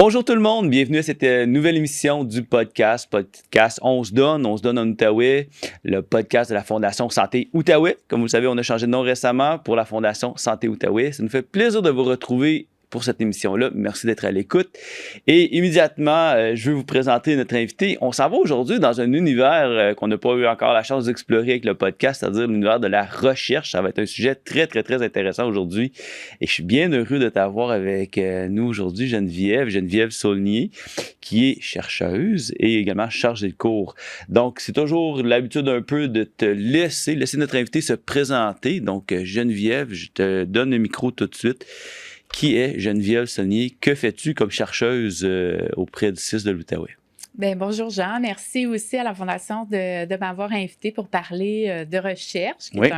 Bonjour tout le monde, bienvenue à cette nouvelle émission du podcast On se donne en Outaouais, le podcast de la Fondation Santé Outaouais. Comme vous le savez, on a changé de nom récemment pour la Fondation Santé Outaouais. Ça nous fait plaisir de vous retrouver pour cette émission-là. Merci d'être à l'écoute. Et immédiatement, je vais vous présenter notre invité. On s'en va aujourd'hui dans un univers qu'on n'a pas eu encore la chance d'explorer avec le podcast, c'est-à-dire l'univers de la recherche. Ça va être un sujet très, très, très intéressant aujourd'hui. Et je suis bien heureux de t'avoir avec nous aujourd'hui, Geneviève Saulnier, qui est chercheuse et également chargée de cours. Donc, c'est toujours l'habitude un peu de te laisser notre invité se présenter. Donc, Geneviève, je te donne le micro tout de suite. Qui est Geneviève Saulnier? Que fais-tu comme chercheuse auprès du CIS de l'Outaouais? Bien, bonjour Jean, merci aussi à la Fondation de m'avoir invité pour parler de recherche, qui est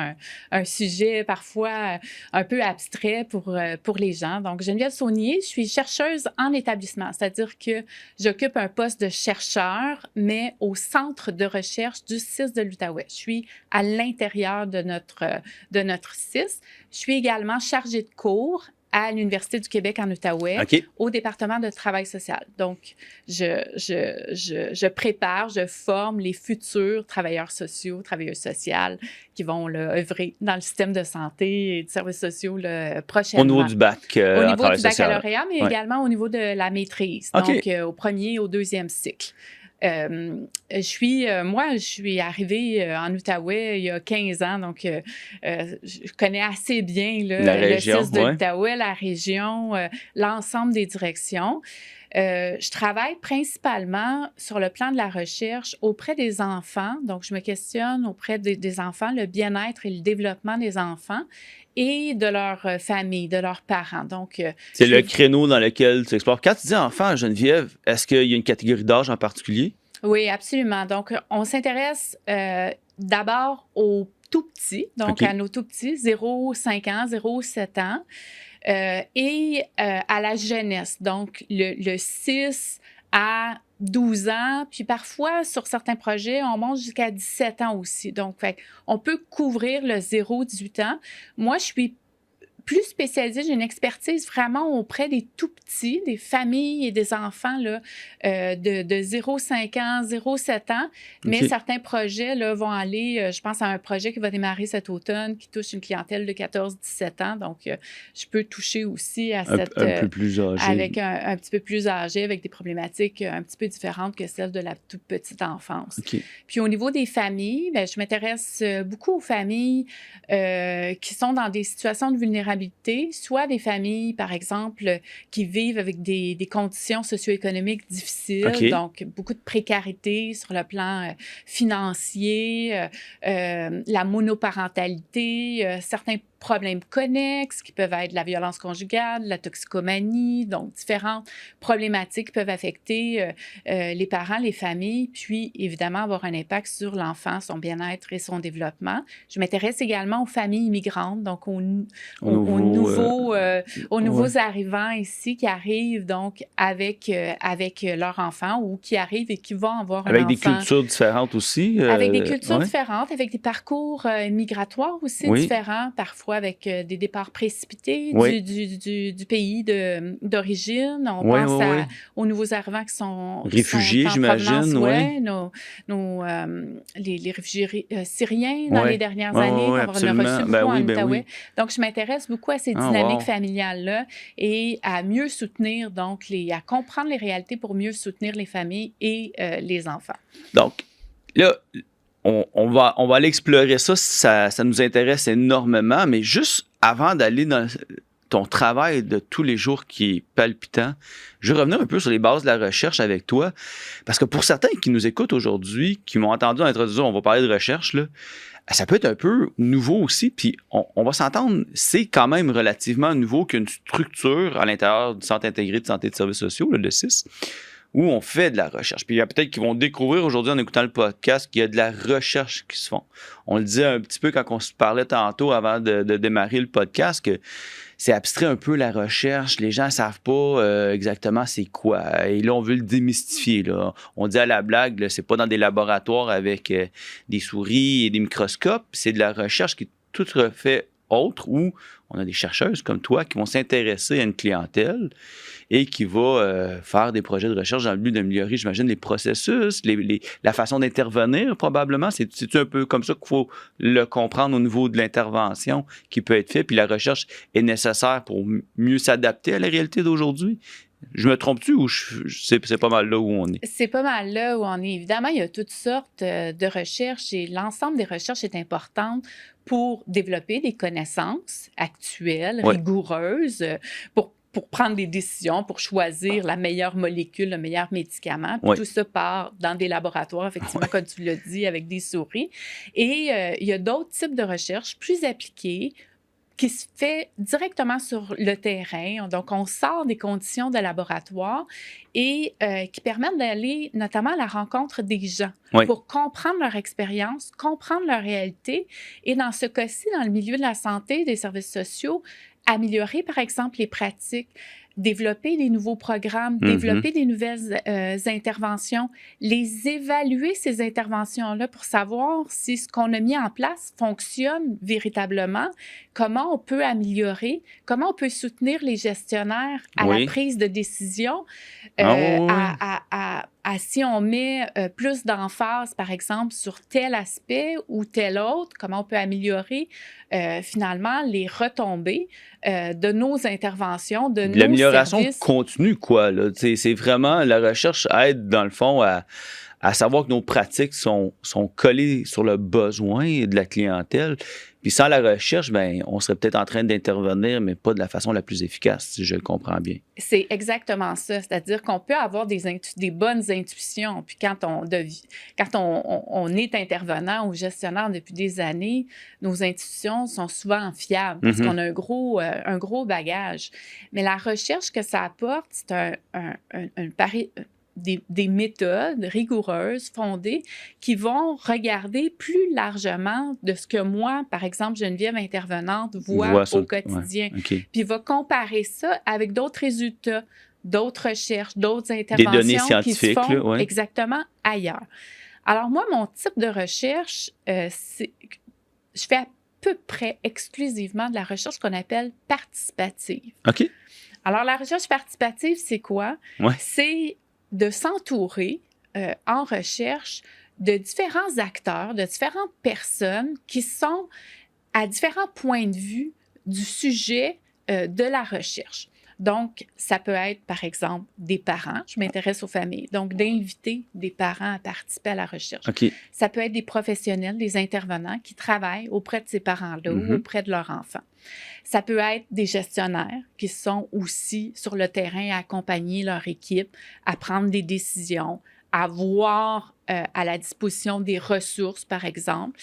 un sujet parfois un peu abstrait pour les gens. Donc, Geneviève Saulnier, je suis chercheuse en établissement, c'est-à-dire que j'occupe un poste de chercheur, mais au centre de recherche du CIS de l'Outaouais. Je suis à l'intérieur de notre CIS. Je suis également chargée de cours à l'Université du Québec en Outaouais, au département de travail social. Donc, je prépare, je forme les futurs travailleurs sociaux, travailleuses sociales qui vont œuvrer dans le système de santé et de services sociaux prochainement. Au niveau du bac, au niveau du baccalauréat, mais également au niveau de la maîtrise, donc au premier et au deuxième cycle. Je suis arrivée en Outaouais il y a 15 ans, donc je connais assez bien le CIS de l'Outaouais, la région, l'ensemble des directions. Je travaille principalement sur le plan de la recherche auprès des enfants. Donc, je me questionne auprès des enfants, le bien-être et le développement des enfants et de leur famille, de leurs parents. Donc, c'est le créneau dans lequel tu explores. Quand tu dis enfant, Geneviève, est-ce qu'il y a une catégorie d'âge en particulier? Oui, absolument. Donc, on s'intéresse d'abord aux tout petits, donc à nos tout petits, 0-5 ans, 0-7 ans. Et à la jeunesse, donc le 6 à 12 ans, puis parfois, sur certains projets, on monte jusqu'à 17 ans aussi. Donc, on peut couvrir le 0-18 ans. Moi, je suis plus spécialisée, j'ai une expertise vraiment auprès des tout-petits, des familles et des enfants là, de 0-5 ans, 0-7 ans. Mais certains projets là, vont aller, je pense à un projet qui va démarrer cet automne, qui touche une clientèle de 14-17 ans. Donc, je peux toucher aussi à cette... Un peu plus âgé. Avec un petit peu plus âgé, avec des problématiques un petit peu différentes que celles de la toute petite enfance. Puis au niveau des familles, bien, je m'intéresse beaucoup aux familles qui sont dans des situations de vulnérabilité, soit des familles, par exemple, qui vivent avec des conditions socio-économiques difficiles, donc beaucoup de précarité sur le plan financier, la monoparentalité, certains problèmes connexes qui peuvent être la violence conjugale, la toxicomanie, donc différentes problématiques qui peuvent affecter les parents, les familles, puis évidemment avoir un impact sur l'enfant, son bien-être et son développement. Je m'intéresse également aux familles immigrantes, donc aux nouveaux arrivants ici qui arrivent donc avec leur enfant ou qui arrivent et qui vont avoir un enfant. Avec des cultures différentes aussi. Avec des cultures différentes, avec des parcours migratoires aussi différents, parfois avec des départs précipités du pays d'origine. On pense aux nouveaux arrivants qui sont réfugiés, j'imagine. Les réfugiés syriens dans les dernières années. On a reçu beaucoup en Outaouais. Donc, je m'intéresse beaucoup à ces dynamiques familiales-là et à mieux soutenir, donc, à comprendre les réalités pour mieux soutenir les familles et les enfants. Donc, là, on va aller explorer ça, ça nous intéresse énormément, mais juste avant d'aller dans ton travail de tous les jours qui est palpitant, je vais revenir un peu sur les bases de la recherche avec toi, parce que pour certains qui nous écoutent aujourd'hui, qui m'ont entendu en introduction, on va parler de recherche, là, ça peut être un peu nouveau aussi, puis on va s'entendre, c'est quand même relativement nouveau qu'une structure à l'intérieur du Centre intégré de santé et de services sociaux, le CIS, où on fait de la recherche. Puis il y a peut-être qui vont découvrir aujourd'hui en écoutant le podcast qu'il y a de la recherche qui se font. On le disait un petit peu quand on se parlait tantôt avant de démarrer le podcast que c'est abstrait un peu la recherche. Les gens ne savent pas exactement c'est quoi. Et là, on veut le démystifier. Là. On dit à la blague, là, c'est pas dans des laboratoires avec des souris et des microscopes. C'est de la recherche qui est tout refait autres où on a des chercheuses comme toi qui vont s'intéresser à une clientèle et qui va faire des projets de recherche dans le but d'améliorer, j'imagine, les processus, la façon d'intervenir probablement. C'est un peu comme ça qu'il faut le comprendre au niveau de l'intervention qui peut être faite, puis la recherche est nécessaire pour mieux s'adapter à la réalité d'aujourd'hui. Je me trompe-tu ou c'est pas mal là où on est? C'est pas mal là où on est. Évidemment, il y a toutes sortes de recherches et l'ensemble des recherches est importante pour développer des connaissances actuelles, rigoureuses, pour prendre des décisions, pour choisir la meilleure molécule, le meilleur médicament. Puis tout ça part dans des laboratoires, effectivement, comme tu l'as dit, avec des souris. Et il y a d'autres types de recherches plus appliquées, qui se fait directement sur le terrain. Donc, on sort des conditions de laboratoire et qui permettent d'aller notamment à la rencontre des gens pour comprendre leur expérience, comprendre leur réalité et dans ce cas-ci, dans le milieu de la santé, des services sociaux, améliorer, par exemple, les pratiques, développer des nouveaux programmes, développer des nouvelles interventions, les évaluer, ces interventions-là, pour savoir si ce qu'on a mis en place fonctionne véritablement, comment on peut améliorer, comment on peut soutenir les gestionnaires à la prise de décision, si on met plus d'emphase, par exemple, sur tel aspect ou tel autre, comment on peut améliorer finalement les retombées de nos interventions, de nos l'amélioration services. Continue, quoi. Là. C'est vraiment, la recherche aide, dans le fond, à savoir que nos pratiques sont collées sur le besoin de la clientèle. Puis sans la recherche, ben, on serait peut-être en train d'intervenir, mais pas de la façon la plus efficace, si je le comprends bien. C'est exactement ça. C'est-à-dire qu'on peut avoir des bonnes intuitions. Puis quand on est intervenant ou gestionnaire depuis des années, nos intuitions sont souvent fiables parce qu'on a un gros bagage. Mais la recherche que ça apporte, c'est des méthodes rigoureuses, fondées, qui vont regarder plus largement de ce que moi, par exemple, Geneviève intervenante, vois au quotidien. Puis va comparer ça avec d'autres résultats, d'autres recherches, d'autres interventions des données scientifiques, qui se font exactement ailleurs. Alors moi, mon type de recherche, je fais à peu près exclusivement de la recherche qu'on appelle participative. OK. Alors la recherche participative, c'est quoi? C'est de s'entourer en recherche de différents acteurs, de différentes personnes qui sont à différents points de vue du sujet de la recherche. Donc, ça peut être, par exemple, des parents. Je m'intéresse aux familles. Donc, d'inviter des parents à participer à la recherche. Ça peut être des professionnels, des intervenants qui travaillent auprès de ces parents-là ou auprès de leurs enfants. Ça peut être des gestionnaires qui sont aussi sur le terrain à accompagner leur équipe, à prendre des décisions, à voir à la disposition des ressources, par exemple.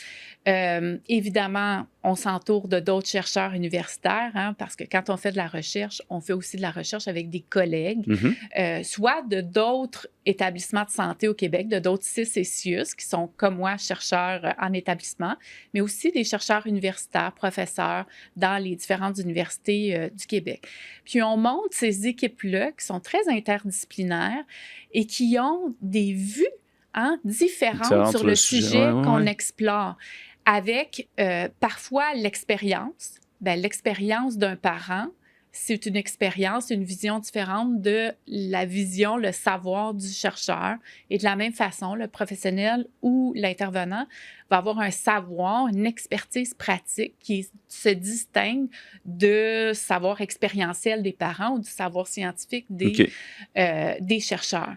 Évidemment, on s'entoure de d'autres chercheurs universitaires, parce que quand on fait de la recherche, on fait aussi de la recherche avec des collègues, soit de d'autres établissements de santé au Québec, de d'autres CIS et CIUS, qui sont, comme moi, chercheurs en établissement, mais aussi des chercheurs universitaires, professeurs dans les différentes universités du Québec. Puis on monte ces équipes-là qui sont très interdisciplinaires et qui ont des vues différentes sur le sujet qu'on explore, avec parfois l'expérience. Bien, l'expérience d'un parent, c'est une expérience, une vision différente de la vision, le savoir du chercheur. Et de la même façon, le professionnel ou l'intervenant va avoir un savoir, une expertise pratique qui se distingue de savoir expérientiel des parents ou du savoir scientifique des chercheurs.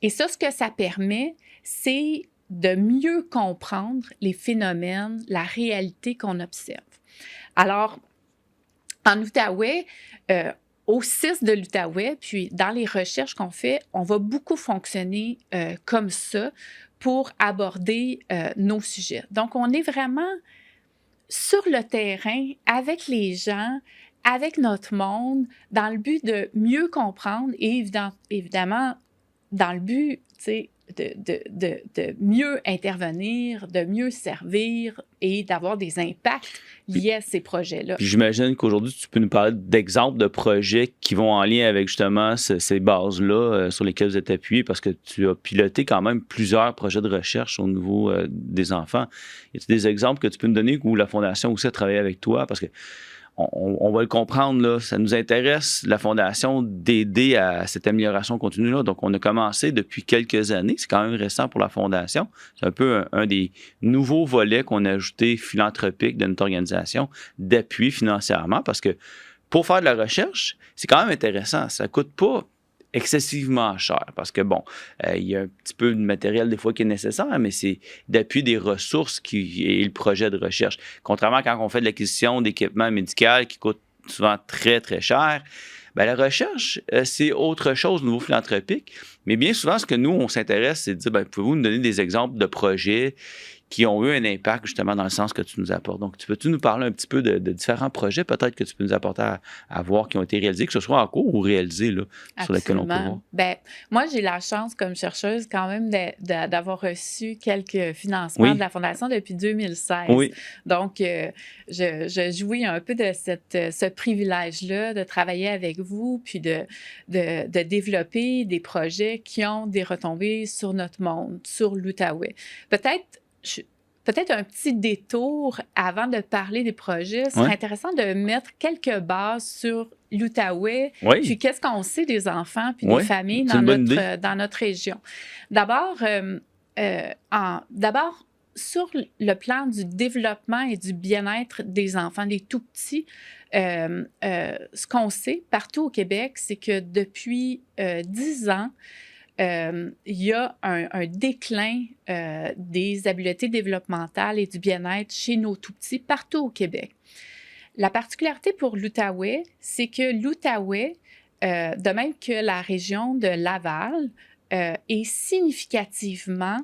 Et ça, ce que ça permet, c'est de mieux comprendre les phénomènes, la réalité qu'on observe. Alors, en Outaouais, au CIS de l'Outaouais, puis dans les recherches qu'on fait, on va beaucoup fonctionner comme ça pour aborder nos sujets. Donc, on est vraiment sur le terrain, avec les gens, avec notre monde, dans le but de mieux comprendre et évidemment, dans le but, de mieux intervenir, de mieux servir et d'avoir des impacts liés à ces projets-là. Puis j'imagine qu'aujourd'hui, tu peux nous parler d'exemples de projets qui vont en lien avec justement ces bases-là sur lesquelles vous êtes appuyés, parce que tu as piloté quand même plusieurs projets de recherche au niveau des enfants. Y a-t-il des exemples que tu peux nous donner où la Fondation aussi a travaillé avec toi? Parce que on va le comprendre, là, ça nous intéresse, la Fondation, d'aider à cette amélioration continue-là. Donc, on a commencé depuis quelques années. C'est quand même récent pour la Fondation. C'est un peu un des nouveaux volets qu'on a ajouté philanthropique de notre organisation, d'appui financièrement, parce que pour faire de la recherche, c'est quand même intéressant. Ça ne coûte pas excessivement cher parce que, bon, il y a un petit peu de matériel des fois qui est nécessaire, mais c'est d'appuyer des ressources et le projet de recherche. Contrairement à quand on fait de l'acquisition d'équipements médicaux qui coûtent souvent très, très cher, bien, la recherche, c'est autre chose au niveau philanthropique. Mais bien souvent, ce que nous, on s'intéresse, c'est de dire, bien, pouvez-vous nous donner des exemples de projets qui ont eu un impact justement dans le sens que tu nous apportes. Donc, peux-tu nous parler un petit peu de différents projets peut-être que tu peux nous apporter à voir qui ont été réalisés, que ce soit en cours ou réalisés là, sur lesquels on peut voir? Bien, moi, j'ai la chance comme chercheuse quand même d'avoir reçu quelques financements de la Fondation depuis 2016. Oui. Donc, je jouis un peu de ce privilège-là de travailler avec vous puis de développer des projets qui ont des retombées sur notre monde, sur l'Outaouais. Peut-être un petit détour avant de parler des projets. Ce serait intéressant de mettre quelques bases sur l'Outaouais, puis qu'est-ce qu'on sait des enfants puis des familles dans notre région. D'abord, sur le plan du développement et du bien-être des enfants, des tout-petits, ce qu'on sait partout au Québec, c'est que depuis 10 ans, il y a un déclin des habiletés développementales et du bien-être chez nos tout-petits partout au Québec. La particularité pour l'Outaouais, c'est que l'Outaouais, de même que la région de Laval, est significativement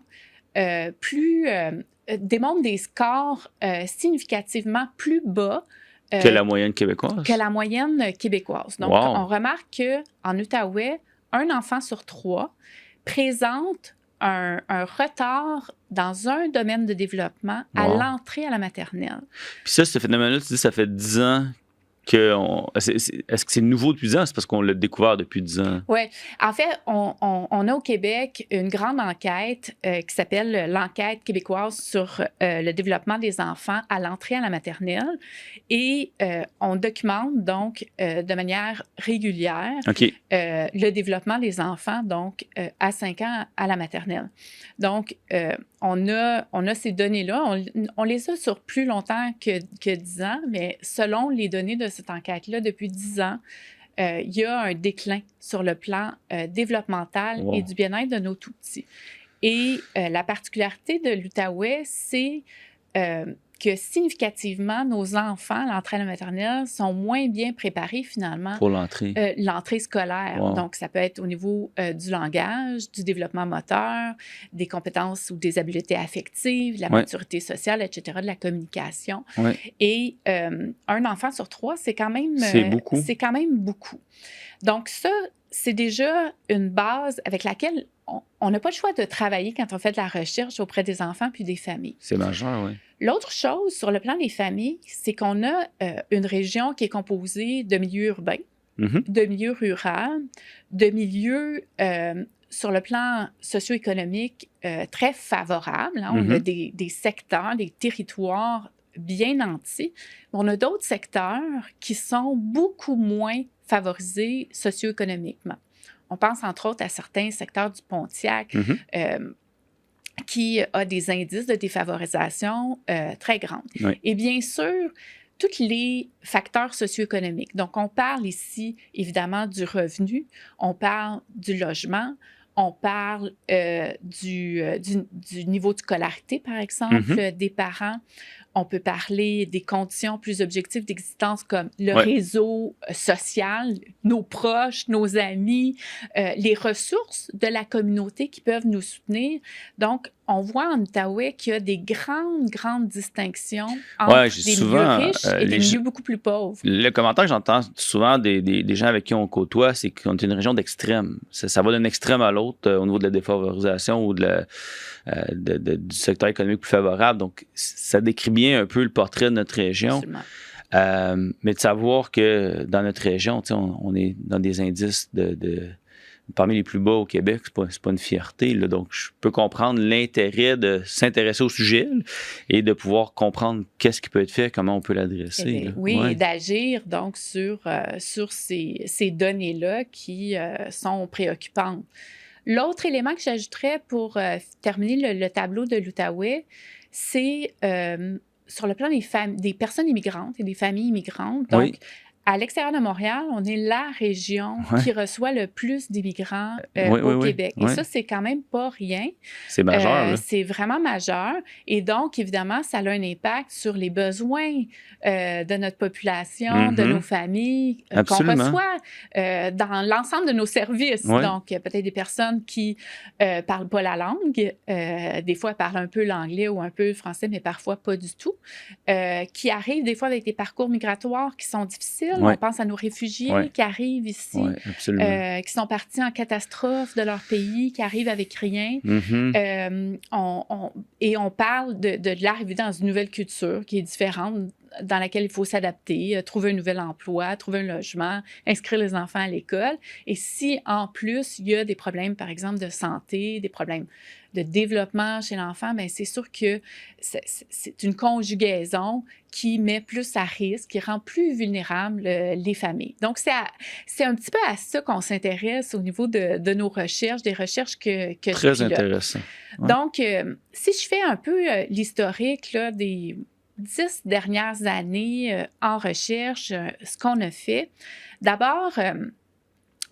démontre des scores significativement plus bas que la moyenne québécoise. Donc, on remarque qu'en Outaouais, un enfant sur 3 présente un retard dans un domaine de développement à l'entrée à la maternelle. Puis ça, ce phénomène-là, tu dis, ça fait 10 ans est-ce que c'est nouveau depuis 10 ans? C'est parce qu'on l'a découvert depuis 10 ans? Oui. En fait, on a au Québec une grande enquête qui s'appelle l'enquête québécoise sur le développement des enfants à l'entrée à la maternelle. Et on documente donc de manière régulière le développement des enfants donc à 5 ans à la maternelle. Donc, on a ces données-là. On les a sur plus longtemps que 10 ans, mais selon les données de cette enquête-là, depuis 10 ans, il y a un déclin sur le plan développemental et du bien-être de nos tout-petits. Et la particularité de l'Outaouais, c'est que significativement, nos enfants, à l'entrée à la maternelle, sont moins bien préparés finalement pour l'entrée scolaire. Donc, ça peut être au niveau du langage, du développement moteur, des compétences ou des habiletés affectives, de la maturité sociale, etc., de la communication. Et un enfant sur 3, c'est quand même beaucoup. Donc, ça, c'est déjà une base avec laquelle on n'a pas le choix de travailler quand on fait de la recherche auprès des enfants puis des familles. C'est majeur, oui. L'autre chose, sur le plan des familles, c'est qu'on a une région qui est composée de milieux urbains, de milieux ruraux, de milieux sur le plan socio-économique très favorables. Hein. On a des secteurs, des territoires bien nantis. On a d'autres secteurs qui sont beaucoup moins favorisés socio-économiquement. On pense entre autres à certains secteurs du Pontiac qui a des indices de défavorisation très grands. Et bien sûr, tous les facteurs socio-économiques. Donc, on parle ici, évidemment, du revenu, on parle du logement, on parle du niveau de scolarité, par exemple, des parents. On peut parler des conditions plus objectives d'existence comme le réseau social, nos proches, nos amis, les ressources de la communauté qui peuvent nous soutenir. Donc, on voit en Outaouais qu'il y a des grandes distinctions entre des milieux riches et des milieux beaucoup plus pauvres. Le commentaire que j'entends souvent des gens avec qui on côtoie, c'est qu'on est une région d'extrême. Ça va d'un extrême à l'autre au niveau de la défavorisation ou du secteur économique plus favorable. Donc, ça décrit bien un peu le portrait de notre région. Mais de savoir que dans notre région, on est dans des indices parmi les plus bas au Québec, c'est pas une fierté. Là. Donc, je peux comprendre l'intérêt de s'intéresser au sujet et de pouvoir comprendre qu'est-ce qui peut être fait, comment on peut l'adresser. Et d'agir donc sur ces données-là qui sont préoccupantes. L'autre élément que j'ajouterais pour terminer le tableau de l'Outaouais, c'est sur le plan des personnes immigrantes et des familles immigrantes. Donc, à l'extérieur de Montréal, on est la région qui reçoit le plus d'immigrants au Québec. Et ça, c'est quand même pas rien. C'est majeur. C'est vraiment majeur. Et donc, évidemment, ça a un impact sur les besoins de notre population, de nos familles, qu'on reçoit dans l'ensemble de nos services. Donc, peut-être des personnes qui parlent pas la langue, des fois parlent un peu l'anglais ou un peu le français, mais parfois pas du tout, qui arrivent des fois avec des parcours migratoires qui sont difficiles. On pense à nos réfugiés qui arrivent ici, qui sont partis en catastrophe de leur pays, qui arrivent avec rien. Et on parle de l'arrivée dans une nouvelle culture qui est différente, dans laquelle il faut s'adapter, trouver un nouvel emploi, trouver un logement, inscrire les enfants à l'école. Et si, en plus, il y a des problèmes, par exemple, de santé, des problèmes de développement chez l'enfant, bien, c'est sûr que c'est une conjugaison qui met plus à risque, qui rend plus vulnérables les familles. Donc, c'est un petit peu à ça qu'on s'intéresse au niveau de nos recherches, des recherches que je pilote. Très intéressant. Donc, si je fais un peu l'historique là, des 10 dernières années en recherche, ce qu'on a fait, d'abord,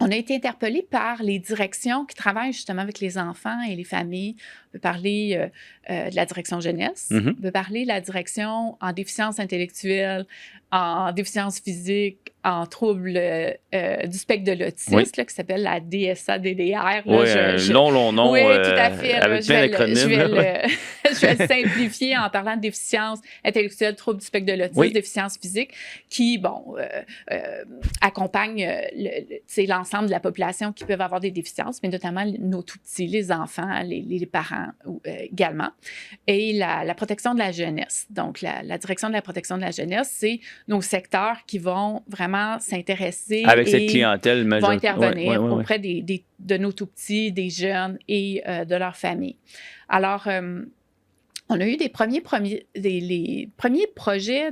on a été interpellé par les directions qui travaillent justement avec les enfants et les familles. On peut parler de la direction jeunesse, on peut parler de la direction en déficience intellectuelle, en déficience physique, en trouble du spectre de l'autisme, là, qui s'appelle la DSA-DDR. Long nom. Oui, tout à fait. Avec plein d'acronymes. Je vais le simplifier en parlant de déficience intellectuelle, trouble du spectre de l'autisme, déficience physique, qui, accompagne l'ensemble de la population qui peuvent avoir des déficiences, mais notamment nos tout-petits, les enfants, les parents également. Et la protection de la jeunesse. Donc, la direction de la protection de la jeunesse, c'est nos secteurs qui vont vraiment s'intéresser avec cette clientèle vont intervenir auprès de nos tout-petits, des jeunes et de leurs familles. Alors, on a eu les premiers projets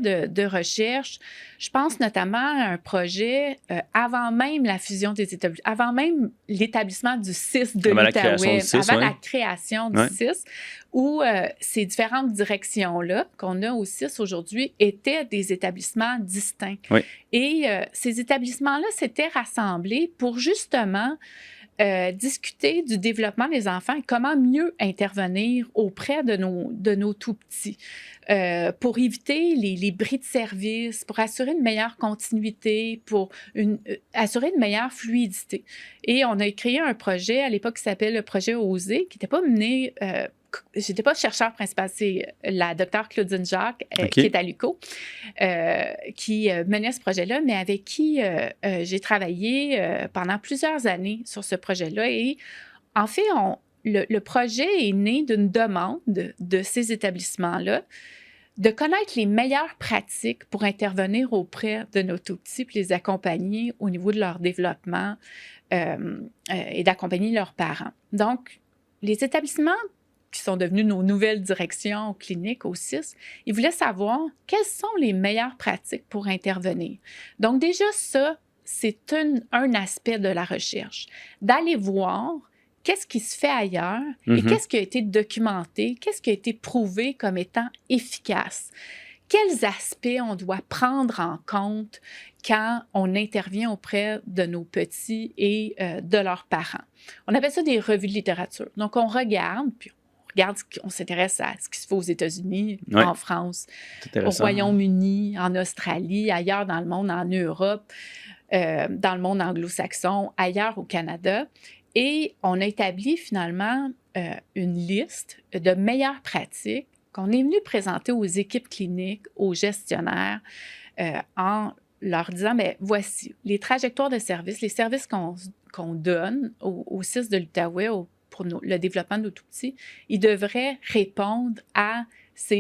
de recherche. Je pense notamment à un projet avant même la fusion des établissements, avant même l'établissement du CIS de l'Outaouais, avant la création du CIS, où ces différentes directions-là qu'on a au CIS aujourd'hui étaient des établissements distincts. Et ces établissements-là s'étaient rassemblés pour justement discuter du développement des enfants et comment mieux intervenir auprès de nos tout-petits pour éviter les bris de service, pour assurer une meilleure continuité, pour assurer une meilleure fluidité. Et on a créé un projet à l'époque qui s'appelle le projet OSER, qui n'était pas mené... J'étais pas chercheur principal, c'est la docteure Claudine Jacques, qui est à l'UQO, qui menait ce projet-là, mais avec qui j'ai travaillé pendant plusieurs années sur ce projet-là. Et en fait, le projet est né d'une demande de ces établissements-là de connaître les meilleures pratiques pour intervenir auprès de nos tout-petits puis les accompagner au niveau de leur développement et d'accompagner leurs parents. Donc, les établissements qui sont devenus nos nouvelles directions cliniques au CIS, ils voulaient savoir quelles sont les meilleures pratiques pour intervenir. Donc déjà, ça, c'est un aspect de la recherche, d'aller voir qu'est-ce qui se fait ailleurs et qu'est-ce qui a été documenté, qu'est-ce qui a été prouvé comme étant efficace. Quels aspects on doit prendre en compte quand on intervient auprès de nos petits et de leurs parents. On appelle ça des revues de littérature. Donc, on regarde regarde, on s'intéresse à ce qui se fait aux États-Unis, en France, au Royaume-Uni, en Australie, ailleurs dans le monde, en Europe, dans le monde anglo-saxon, ailleurs au Canada. Et on a établi finalement une liste de meilleures pratiques qu'on est venu présenter aux équipes cliniques, aux gestionnaires, en leur disant, bien, voici les trajectoires de services, les services qu'on donne au CIS de l'Outaouais pour le développement de nos tout-petits, ils devraient répondre à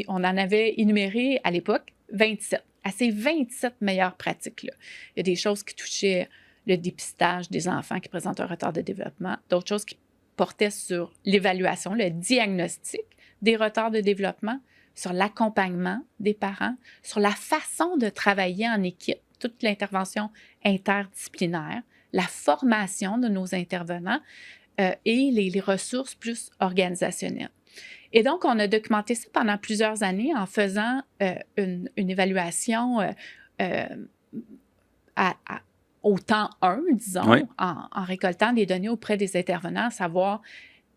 on en avait énuméré à l'époque 27, à ces 27 meilleures pratiques-là. Il y a des choses qui touchaient le dépistage des enfants qui présentent un retard de développement, d'autres choses qui portaient sur l'évaluation, le diagnostic des retards de développement, sur l'accompagnement des parents, sur la façon de travailler en équipe, toute l'intervention interdisciplinaire, la formation de nos intervenants et les ressources plus organisationnelles. Et donc, on a documenté ça pendant plusieurs années en faisant une évaluation au temps 1, disons, oui. en récoltant des données auprès des intervenants, à savoir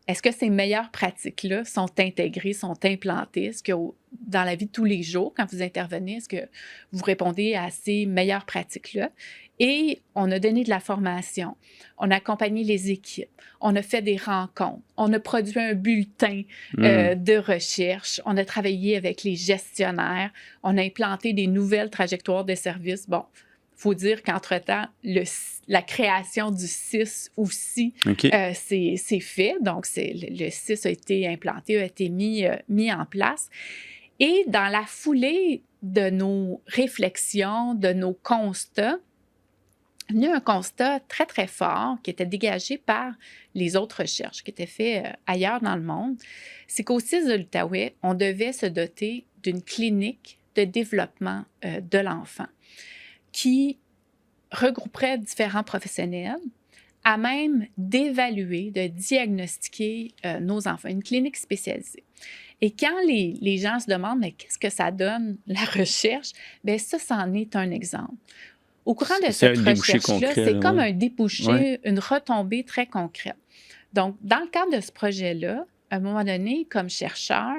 est-ce que ces meilleures pratiques-là sont intégrées, sont implantées? Est-ce que dans la vie de tous les jours, quand vous intervenez, est-ce que vous répondez à ces meilleures pratiques-là? Et on a donné de la formation, on a accompagné les équipes, on a fait des rencontres, on a produit un bulletin de recherche, on a travaillé avec les gestionnaires, on a implanté des nouvelles trajectoires de services. Bon, il faut dire qu'entre-temps, la création du CIS aussi, c'est fait. Donc, le CIS a été implanté, a été mis en place. Et dans la foulée de nos réflexions, de nos constats, il y a un constat très, très fort qui était dégagé par les autres recherches qui étaient faites ailleurs dans le monde. C'est qu'au CIS de l'Outaouais, on devait se doter d'une clinique de développement de l'enfant qui regrouperait différents professionnels à même d'évaluer, de diagnostiquer nos enfants, une clinique spécialisée. Et quand les gens se demandent, mais qu'est-ce que ça donne, la recherche? Bien, ça, c'en est un exemple. Au courant de cette recherche-là, c'est comme un débouché, une retombée très concrète. Donc, dans le cadre de ce projet-là, à un moment donné, comme chercheur,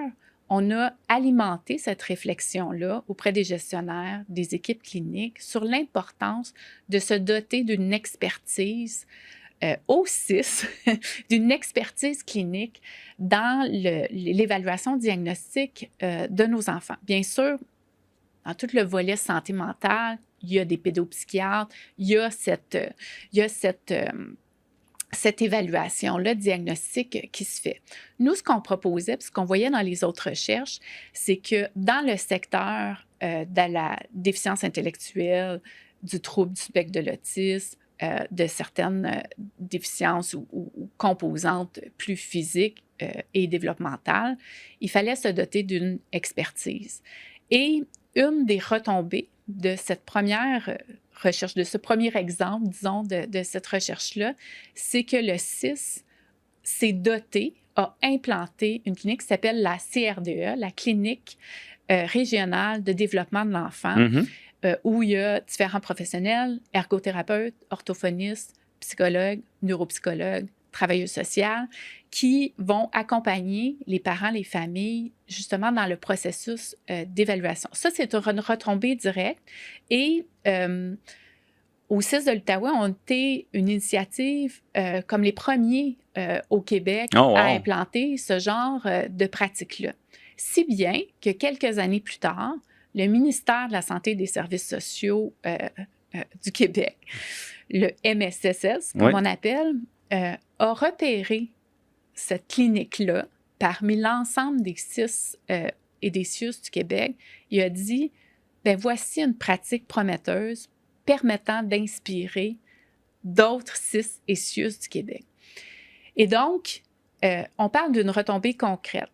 on a alimenté cette réflexion-là auprès des gestionnaires, des équipes cliniques, sur l'importance de se doter d'une expertise au CIS, d'une expertise clinique dans l'évaluation diagnostique de nos enfants. Bien sûr, dans tout le volet santé mentale, il y a des pédopsychiatres, il y a cette évaluation-là, diagnostique qui se fait. Nous, ce qu'on proposait, puis ce qu'on voyait dans les autres recherches, c'est que dans le secteur de la déficience intellectuelle, du trouble du spectre de l'autisme, de certaines déficiences ou composantes plus physiques et développementales, il fallait se doter d'une expertise. Et une des retombées de cette première recherche, de ce premier exemple, disons, de cette recherche-là, c'est que le CIS s'est doté, a implanté une clinique qui s'appelle la CRDE, la Clinique régionale de développement de l'enfant, où il y a différents professionnels, ergothérapeutes, orthophonistes, psychologues, neuropsychologues, travailleuses sociales, qui vont accompagner les parents, les familles, justement dans le processus d'évaluation. Ça, c'est une retombée directe. Et au CIS de l'Outaouais, on a été une initiative comme les premiers au Québec à implanter ce genre de pratique-là. Si bien que quelques années plus tard, le ministère de la Santé et des Services sociaux du Québec, le MSSS, comme on appelle, a repéré cette clinique-là parmi l'ensemble des CIS et des CIUS du Québec. Il a dit, bien, voici une pratique prometteuse permettant d'inspirer d'autres CIS et CIUS du Québec. Et donc, on parle d'une retombée concrète.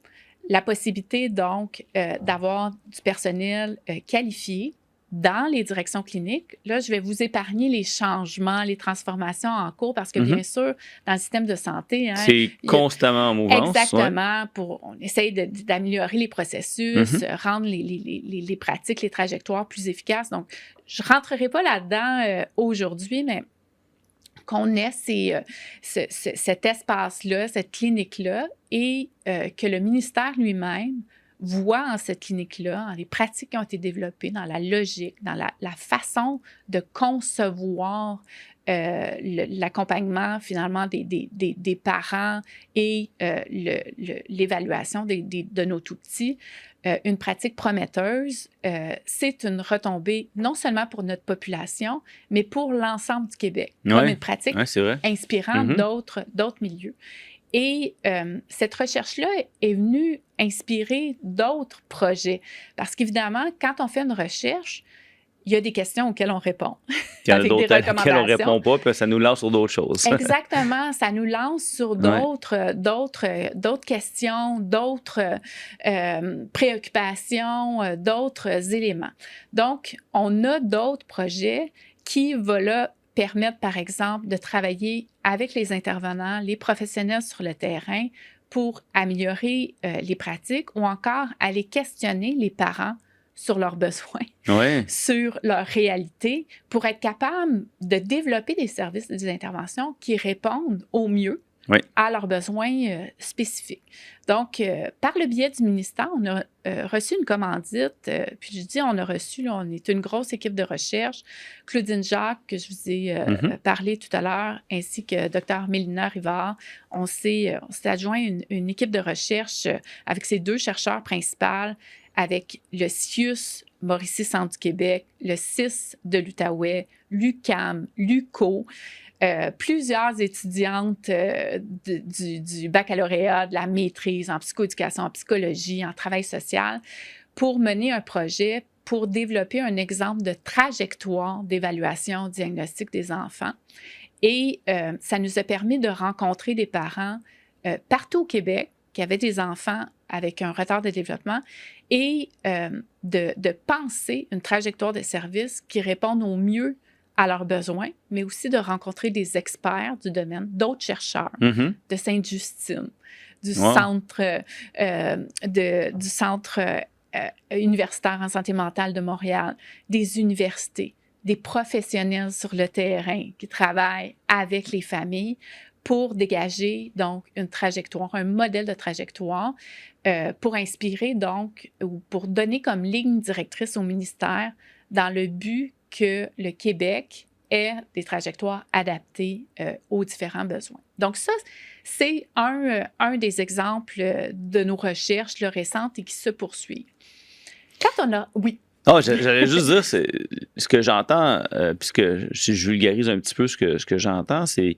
La possibilité, donc, d'avoir du personnel qualifié dans les directions cliniques. Là, je vais vous épargner les changements, les transformations en cours parce que, bien sûr, dans le système de santé... c'est constamment en mouvance. Exactement. On essaye d'améliorer les processus, rendre les pratiques, les trajectoires plus efficaces. Donc, je ne rentrerai pas là-dedans aujourd'hui, mais qu'on ait cet espace-là, cette clinique-là, et que le ministère lui-même voit en cette clinique-là, en les pratiques qui ont été développées, dans la logique, dans la façon de concevoir l'accompagnement finalement des parents et l'évaluation de nos tout-petits, une pratique prometteuse, c'est une retombée non seulement pour notre population, mais pour l'ensemble du Québec, comme une pratique inspirant d'autres milieux. Et cette recherche-là est venue inspirer d'autres projets. Parce qu'évidemment, quand on fait une recherche, il y a des questions auxquelles on répond. Il y en a d'autres auxquelles on ne répond pas, puis ça nous lance sur d'autres choses. Exactement. Ça nous lance sur d'autres questions, d'autres préoccupations, d'autres éléments. Donc, on a d'autres projets qui vont là permettre, par exemple, de travailler avec les intervenants, les professionnels sur le terrain pour améliorer les pratiques ou encore aller questionner les parents sur leurs besoins, sur leur réalité, pour être capable de développer des services, des interventions qui répondent au mieux à leurs besoins spécifiques. Donc, par le biais du ministère, on a reçu une commandite, puis je dis on a reçu, là, on est une grosse équipe de recherche, Claudine Jacques, que je vous ai parlé tout à l'heure, ainsi que Dr Mélina Rivard. On s'est adjoint une équipe de recherche avec ces 2 chercheurs principaux, avec le CIUS, Mauricie Centre du Québec, le CIS de l'Outaouais, l'UQAM, l'UQO, plusieurs étudiantes du baccalauréat, de la maîtrise en psychoéducation, en psychologie, en travail social, pour mener un projet pour développer un exemple de trajectoire d'évaluation diagnostique des enfants. Et ça nous a permis de rencontrer des parents partout au Québec qui avaient des enfants avec un retard de développement et de penser une trajectoire de service qui réponde au mieux à leurs besoins, mais aussi de rencontrer des experts du domaine, d'autres chercheurs de Sainte-Justine, du centre, universitaire en santé mentale de Montréal, des universités, des professionnels sur le terrain qui travaillent avec les familles pour dégager donc une trajectoire, un modèle de trajectoire pour inspirer donc ou pour donner comme ligne directrice au ministère dans le but que le Québec ait des trajectoires adaptées aux différents besoins. Donc ça, c'est un des exemples de nos recherches récentes et qui se poursuivent. Quand on a... Oui. Oh, j'allais juste dire, ce que j'entends, puisque si je vulgarise un petit peu ce que j'entends, c'est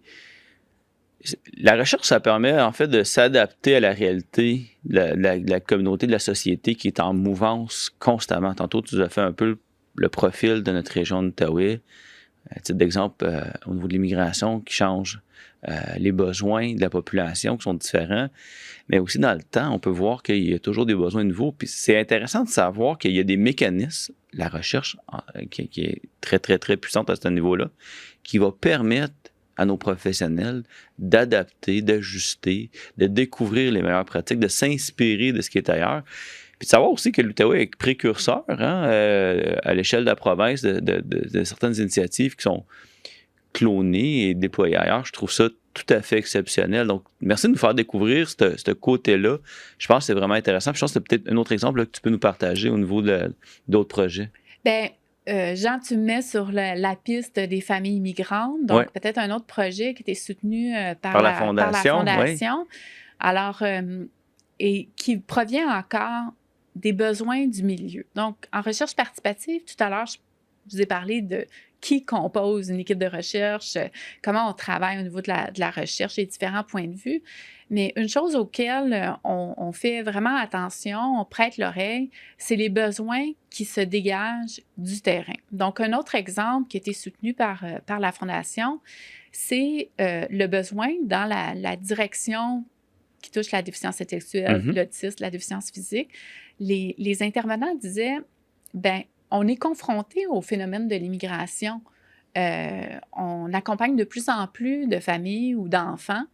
la recherche, ça permet en fait de s'adapter à la réalité de la communauté, de la société qui est en mouvance constamment. Tantôt, tu nous as fait un peu le profil de notre région d'Outaouais. À titre d'exemple, au niveau de l'immigration qui change, les besoins de la population qui sont différents, mais aussi dans le temps, on peut voir qu'il y a toujours des besoins nouveaux. Puis c'est intéressant de savoir qu'il y a des mécanismes, la recherche qui est très, très, très puissante à ce niveau-là, qui va permettre à nos professionnels d'adapter, d'ajuster, de découvrir les meilleures pratiques, de s'inspirer de ce qui est ailleurs. Puis de savoir aussi que l'Outaouais est précurseur à l'échelle de la province de certaines initiatives qui sont clonées et déployées ailleurs. Je trouve ça tout à fait exceptionnel. Donc, merci de nous faire découvrir ce côté-là. Je pense que c'est vraiment intéressant. Puis je pense que c'est peut-être un autre exemple là, que tu peux nous partager au niveau d'autres projets. Bien, Jean, tu me mets sur la piste des familles immigrantes. Donc, peut-être un autre projet qui était soutenu par la Fondation. Oui. Alors, et qui provient encore des besoins du milieu. Donc, en recherche participative, tout à l'heure, je vous ai parlé de qui compose une équipe de recherche, comment on travaille au niveau de la recherche, les différents points de vue. Mais une chose auquel on fait vraiment attention, on prête l'oreille, c'est les besoins qui se dégagent du terrain. Donc, un autre exemple qui a été soutenu par la Fondation, c'est le besoin dans la direction qui touche la déficience intellectuelle, l'autisme, la déficience physique. Les intervenants disaient, bien, on est confronté au phénomène de l'immigration. On accompagne de plus en plus de familles ou d'enfants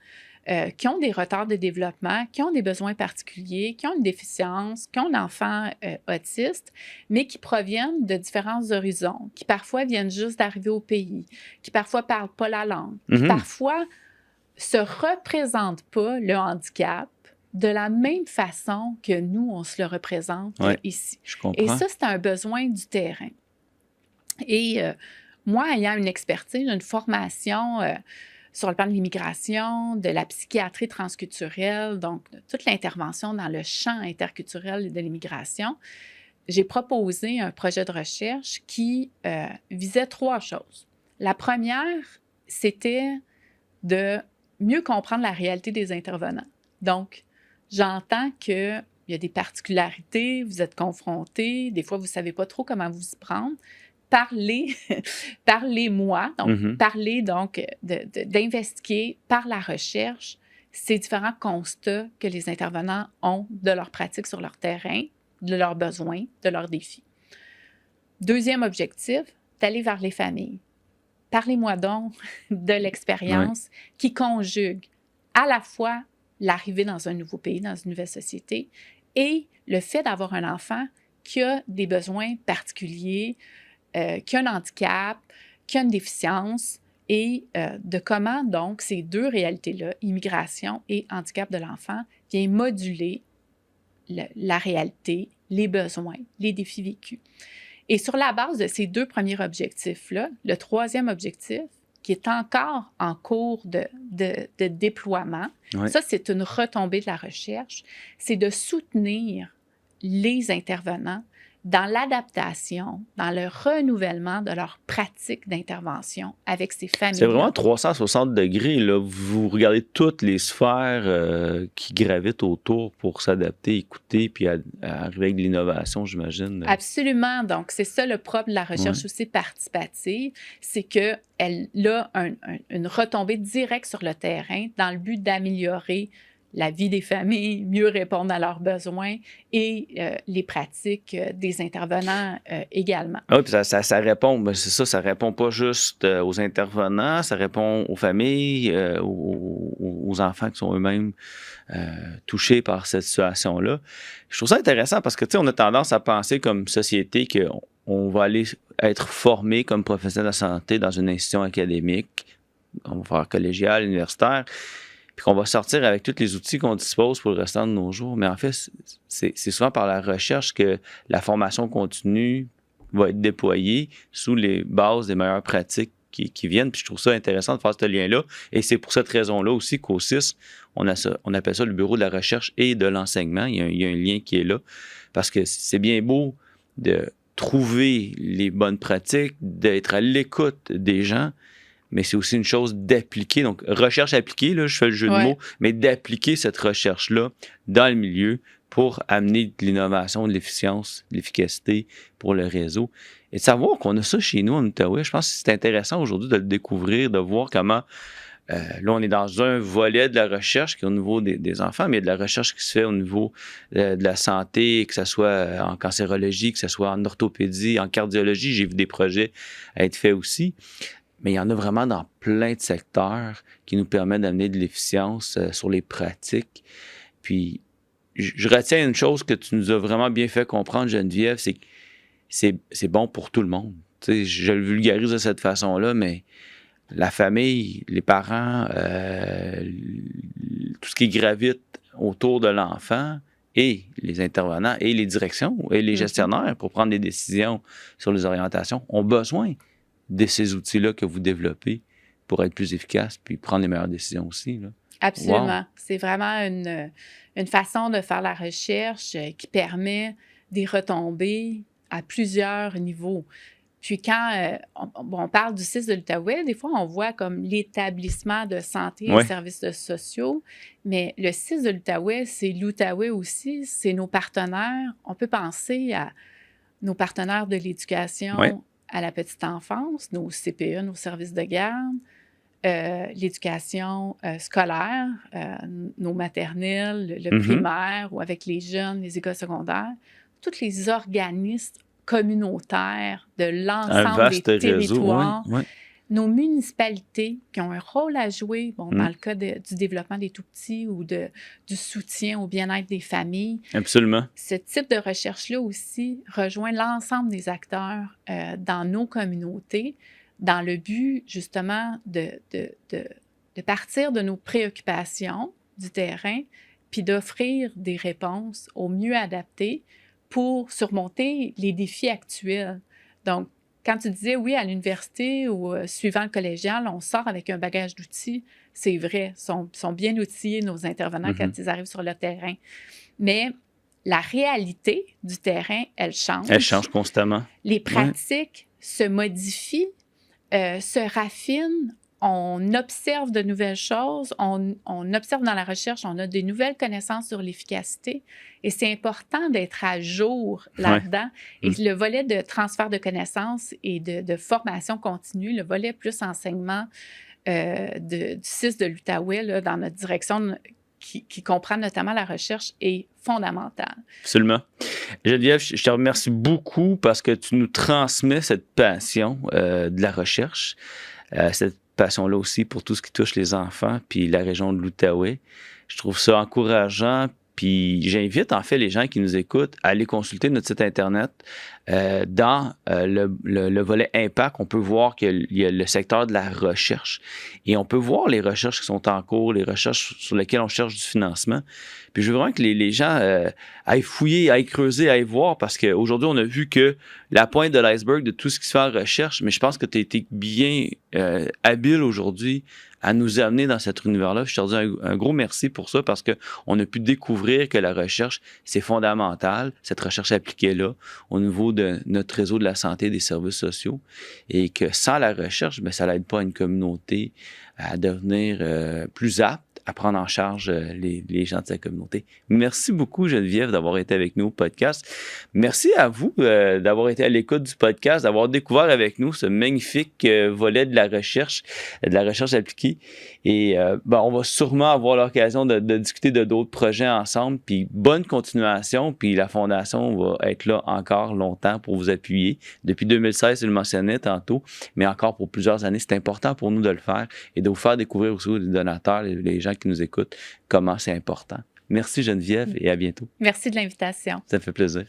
qui ont des retards de développement, qui ont des besoins particuliers, qui ont une déficience, qui ont un enfant autiste, mais qui proviennent de différents horizons, qui parfois viennent juste d'arriver au pays, qui parfois ne parlent pas la langue, qui parfois ne se représentent pas le handicap de la même façon que nous, on se le représente ici. Je comprends. Et ça, c'est un besoin du terrain. Et moi, ayant une expertise, une formation sur le plan de l'immigration, de la psychiatrie transculturelle, donc de toute l'intervention dans le champ interculturel de l'immigration, j'ai proposé un projet de recherche qui visait 3 choses. La première, c'était de mieux comprendre la réalité des intervenants. Donc, j'entends qu'il y a des particularités, vous êtes confrontés, des fois, vous ne savez pas trop comment vous y prendre. Parlez-moi, donc parlez donc d'investiguer par la recherche ces différents constats que les intervenants ont de leur pratique sur leur terrain, de leurs besoins, de leurs défis. Deuxième objectif, d'aller vers les familles. Parlez-moi donc de l'expérience qui conjugue à la fois l'arrivée dans un nouveau pays, dans une nouvelle société, et le fait d'avoir un enfant qui a des besoins particuliers, qui a un handicap, qui a une déficience, et de comment, donc, ces 2 réalités-là, immigration et handicap de l'enfant, viennent moduler la réalité, les besoins, les défis vécus. Et sur la base de ces 2 premiers objectifs-là, le 3e objectif, qui est encore en cours de déploiement, ça, c'est une retombée de la recherche, c'est de soutenir les intervenants dans l'adaptation, dans le renouvellement de leur pratique d'intervention avec ces familles. C'est vraiment 360 degrés, là. Vous regardez toutes les sphères qui gravitent autour pour s'adapter, écouter, puis arriver avec de l'innovation, j'imagine. Absolument. Donc, c'est ça le propre de la recherche aussi participative, c'est qu'elle a une retombée directe sur le terrain dans le but d'améliorer la vie des familles, mieux répondre à leurs besoins et les pratiques des intervenants également. Oui, puis ça répond, ben c'est ça répond pas juste aux intervenants, ça répond aux familles, aux enfants qui sont eux-mêmes touchés par cette situation-là. Je trouve ça intéressant parce que, tu sais, on a tendance à penser comme société qu'on va aller être formé comme professionnel de la santé dans une institution académique, on va faire collégial, universitaire, puis qu'on va sortir avec tous les outils qu'on dispose pour le restant de nos jours. Mais en fait, c'est souvent par la recherche que la formation continue va être déployée sous les bases des meilleures pratiques qui viennent. Puis je trouve ça intéressant de faire ce lien-là. Et c'est pour cette raison-là aussi qu'au CIS, on appelle ça le bureau de la recherche et de l'enseignement. Il y a un lien qui est là. Parce que c'est bien beau de trouver les bonnes pratiques, d'être à l'écoute des gens, mais c'est aussi une chose d'appliquer, donc recherche appliquée, là, je fais le jeu de mots, mais d'appliquer cette recherche-là dans le milieu pour amener de l'innovation, de l'efficience, de l'efficacité pour le réseau. Et de savoir qu'on a ça chez nous en Outaouais, je pense que c'est intéressant aujourd'hui de le découvrir, de voir comment, là, on est dans un volet de la recherche qui est au niveau des enfants, mais il y a de la recherche qui se fait au niveau de la santé, que ce soit en cancérologie, que ce soit en orthopédie, en cardiologie. J'ai vu des projets être faits aussi. Mais il y en a vraiment dans plein de secteurs qui nous permettent d'amener de l'efficience sur les pratiques. Puis, je retiens une chose que tu nous as vraiment bien fait comprendre, Geneviève, c'est que c'est bon pour tout le monde. Tu sais, je le vulgarise de cette façon-là, mais la famille, les parents, tout ce qui gravite autour de l'enfant et les intervenants et les directions et les gestionnaires pour prendre des décisions sur les orientations ont besoin de ces outils-là que vous développez pour être plus efficace puis prendre les meilleures décisions aussi, là. Absolument. Wow. C'est vraiment une façon de faire la recherche qui permet des retombées à plusieurs niveaux. Puis quand on parle du CIS de l'Outaouais, des fois, on voit comme l'établissement de santé et services sociaux, mais le CIS de l'Outaouais, c'est l'Outaouais aussi, c'est nos partenaires. On peut penser à nos partenaires de l'éducation à la petite enfance, nos CPE, nos services de garde, l'éducation scolaire, nos maternelles, le primaire ou avec les jeunes, les écoles secondaires, tous les organismes communautaires de l'ensemble des territoires nos municipalités qui ont un rôle à jouer, dans le cas du développement des tout-petits ou du soutien au bien-être des familles. Absolument. Ce type de recherche-là aussi rejoint l'ensemble des acteurs dans nos communautés dans le but, justement, de partir de nos préoccupations du terrain puis d'offrir des réponses au mieux adaptées pour surmonter les défis actuels. Donc, quand tu disais, oui, à l'université ou suivant le collégial, on sort avec un bagage d'outils, c'est vrai, sont bien outillés, nos intervenants, quand ils arrivent sur le terrain. Mais la réalité du terrain, elle change. Elle change constamment. Les pratiques se modifient, se raffinent. On observe de nouvelles choses, on observe dans la recherche, on a des nouvelles connaissances sur l'efficacité et c'est important d'être à jour là-dedans. Et le volet de transfert de connaissances et de formation continue, le volet plus enseignement du CIS de l'Outaouais là, dans notre direction qui comprend notamment la recherche est fondamental. Absolument. Geneviève, je te remercie beaucoup parce que tu nous transmets cette passion de la recherche, cette passion-là aussi pour tout ce qui touche les enfants puis la région de l'Outaouais. Je trouve ça encourageant. Puis j'invite en fait les gens qui nous écoutent à aller consulter notre site Internet. Dans le volet impact, on peut voir qu'il y a le secteur de la recherche. Et on peut voir les recherches qui sont en cours, les recherches sur lesquelles on cherche du financement. Puis je veux vraiment que les gens aillent fouiller, aillent creuser, aillent voir, parce qu'aujourd'hui, on a vu que la pointe de l'iceberg de tout ce qui se fait en recherche, mais je pense que tu as été bien habile aujourd'hui à nous amener dans cet univers-là. Je te dis un gros merci pour ça parce qu'on a pu découvrir que la recherche, c'est fondamental, cette recherche appliquée-là, au niveau de notre réseau de la santé et des services sociaux, et que sans la recherche, bien, ça n'aide pas une communauté à devenir plus apte à prendre en charge les gens de sa communauté. Merci beaucoup, Geneviève, d'avoir été avec nous au podcast. Merci à vous d'avoir été à l'écoute du podcast, d'avoir découvert avec nous ce magnifique volet de la recherche appliquée. Et on va sûrement avoir l'occasion de discuter de d'autres projets ensemble. Puis bonne continuation. Puis la Fondation va être là encore longtemps pour vous appuyer. Depuis 2016, je le mentionnais tantôt, mais encore pour plusieurs années. C'est important pour nous de le faire et de vous faire découvrir aussi aux donateurs, les gens qui nous écoutent, comment c'est important. Merci Geneviève et à bientôt. Merci de l'invitation. Ça me fait plaisir.